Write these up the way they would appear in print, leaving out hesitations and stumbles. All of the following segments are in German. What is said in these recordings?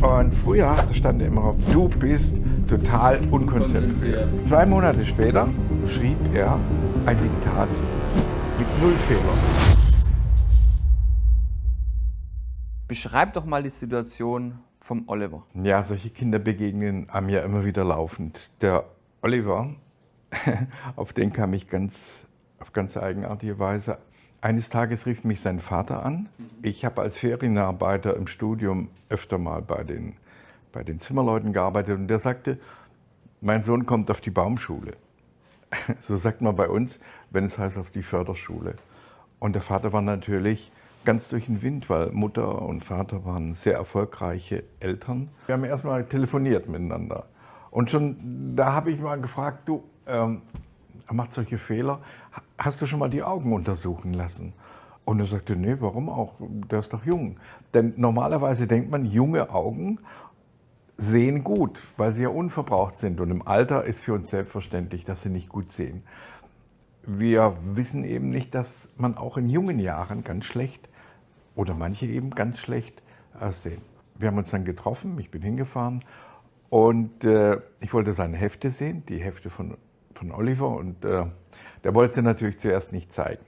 Und früher stand immer auf, du bist total unkonzentriert. 2 Monate später schrieb er ein Diktat mit 0 Fehlern. Beschreib doch mal die Situation vom Oliver. Ja, solche Kinder begegnen einem ja immer wieder laufend. Der Oliver, auf den kam ich auf ganz eigenartige Weise. Eines Tages rief mich sein Vater an. Ich habe als Ferienarbeiter im Studium öfter mal bei den Zimmerleuten gearbeitet und der sagte, mein Sohn kommt auf die Baumschule. So sagt man bei uns, wenn es heißt auf die Förderschule. Und der Vater war natürlich ganz durch den Wind, weil Mutter und Vater waren sehr erfolgreiche Eltern. Wir haben erstmal telefoniert miteinander. Und schon da habe ich mal gefragt, du, er macht solche Fehler, hast du schon mal die Augen untersuchen lassen? Und er sagte, nee, warum auch? Der ist doch jung. Denn normalerweise denkt man, junge Augen sehen gut, weil sie ja unverbraucht sind. Und im Alter ist für uns selbstverständlich, dass sie nicht gut sehen. Wir wissen eben nicht, dass man auch in jungen Jahren ganz schlecht oder manche eben ganz schlecht sehen. Wir haben uns dann getroffen, ich bin hingefahren und ich wollte seine Hefte sehen, die Hefte von Oliver, und der wollte sie natürlich zuerst nicht zeigen.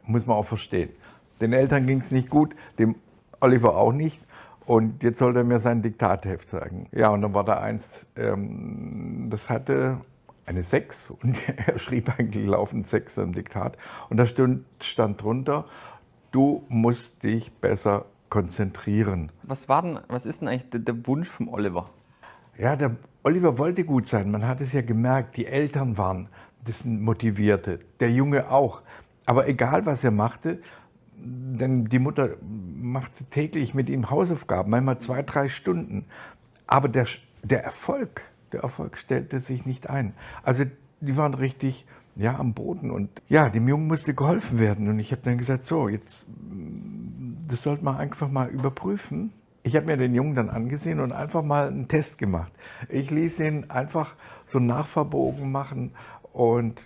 Muss man auch verstehen. Den Eltern ging es nicht gut, dem Oliver auch nicht. Und jetzt sollte er mir sein Diktatheft zeigen. Ja, und dann war da eins, das hatte eine 6 und er schrieb eigentlich laufend 6 im Diktat. Und da stand drunter, du musst dich besser konzentrieren. Was ist denn eigentlich der Wunsch vom Oliver? Ja, der Oliver wollte gut sein. Man hat es ja gemerkt, die Eltern waren das sind Motivierte, der Junge auch. Aber egal, was er machte, denn die Mutter machte täglich mit ihm Hausaufgaben, manchmal 2, 3 Stunden. Aber der Erfolg stellte sich nicht ein. Also die waren richtig am Boden. Und ja, dem Jungen musste geholfen werden. Und ich habe dann gesagt, so, jetzt, das sollte man einfach mal überprüfen. Ich habe mir den Jungen dann angesehen und einfach mal einen Test gemacht. Ich ließ ihn einfach so einen Nachverbogen machen und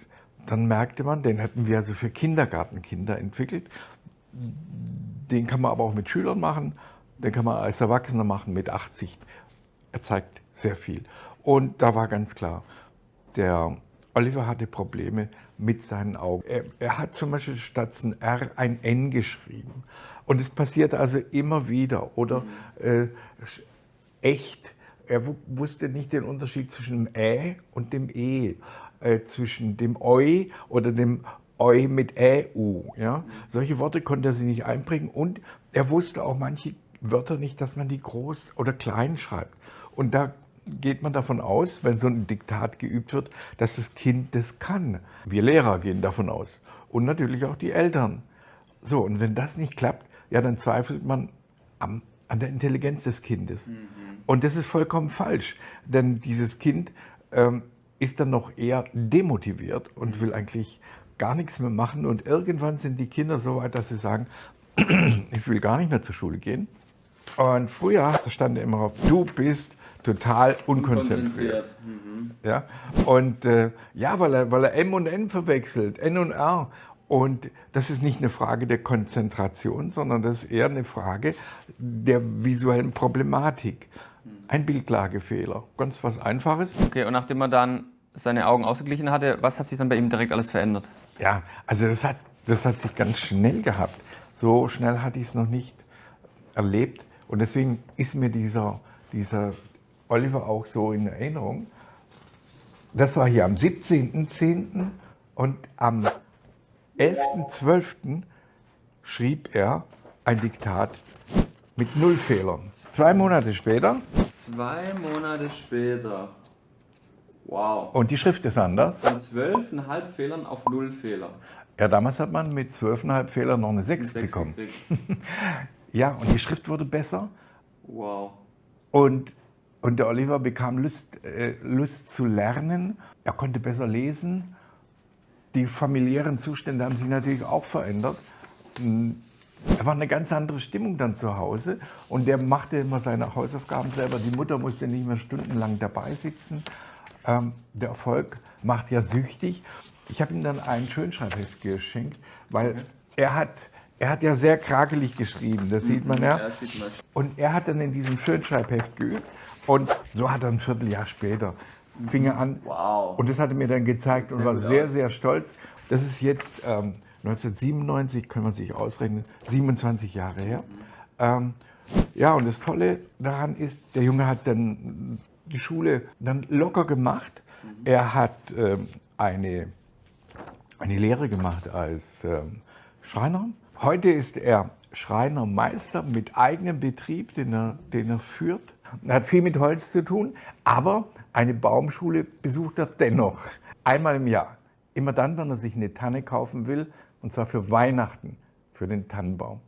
dann merkte man, den hatten wir also für Kindergartenkinder entwickelt. Den kann man aber auch mit Schülern machen, den kann man als Erwachsener machen mit 80. Er zeigt sehr viel. Und da war ganz klar, der Oliver hatte Probleme mit seinen Augen. Er hat zum Beispiel statt ein R ein N geschrieben. Und es passierte also immer wieder. Oder echt. Er wusste nicht den Unterschied zwischen dem Ä und dem E, zwischen dem Oi oder dem Oi mit Ä-U. Ja? Solche Worte konnte er sich nicht einbringen. Und er wusste auch manche Wörter nicht, dass man die groß oder klein schreibt. Und da geht man davon aus, wenn so ein Diktat geübt wird, dass das Kind das kann. Wir Lehrer gehen davon aus. Und natürlich auch die Eltern. So, und wenn das nicht klappt, ja, dann zweifelt man an der Intelligenz des Kindes. Und das ist vollkommen falsch. Denn dieses Kind ist dann noch eher demotiviert und will eigentlich gar nichts mehr machen. Und irgendwann sind die Kinder so weit, dass sie sagen, ich will gar nicht mehr zur Schule gehen. Und früher stand immer auf, du bist total unkonzentriert. Ja? Und weil er M und N verwechselt, N und R. Und das ist nicht eine Frage der Konzentration, sondern das ist eher eine Frage der visuellen Problematik. Ein Bildlagefehler, ganz was Einfaches. Okay, und nachdem er dann seine Augen ausgeglichen hatte, was hat sich dann bei ihm direkt alles verändert? Ja, also das hat sich ganz schnell gehabt. So schnell hatte ich es noch nicht erlebt. Und deswegen ist mir dieser Oliver auch so in Erinnerung. Das war hier am 17.10. und am 11.12. schrieb er ein Diktat mit 0 Fehlern. 2 Monate später. 2 Monate später. Wow. Und die Schrift ist anders. Von 12,5 Fehlern auf 0 Fehler. Ja, damals hat man mit 12,5 Fehlern noch eine 6 bekommen. Ja, und die Schrift wurde besser. Wow. Und der Oliver bekam Lust zu lernen. Er konnte besser lesen. Die familiären Zustände haben sich natürlich auch verändert. Da war eine ganz andere Stimmung dann zu Hause. Und der machte immer seine Hausaufgaben selber. Die Mutter musste nicht mehr stundenlang dabei sitzen. Der Erfolg macht ja süchtig. Ich habe ihm dann ein Schönschreibheft geschenkt, weil er hat Er hat ja sehr krakelig geschrieben, das sieht man ja. Ja, das sieht man. Und er hat dann in diesem Schönschreibheft geübt und so hat er ein Vierteljahr später, fing er an. Wow. Und das hat er mir dann gezeigt und war sehr, sehr stolz. Das ist jetzt 1997, kann man sich ausrechnen, 27 Jahre her. Ja, und das Tolle daran ist, der Junge hat dann die Schule dann locker gemacht. Er hat eine Lehre gemacht als Schreiner. Heute ist er Schreinermeister mit eigenem Betrieb, den er führt. Er hat viel mit Holz zu tun, aber eine Baumschule besucht er dennoch einmal im Jahr. Immer dann, wenn er sich eine Tanne kaufen will, und zwar für Weihnachten, für den Tannenbaum.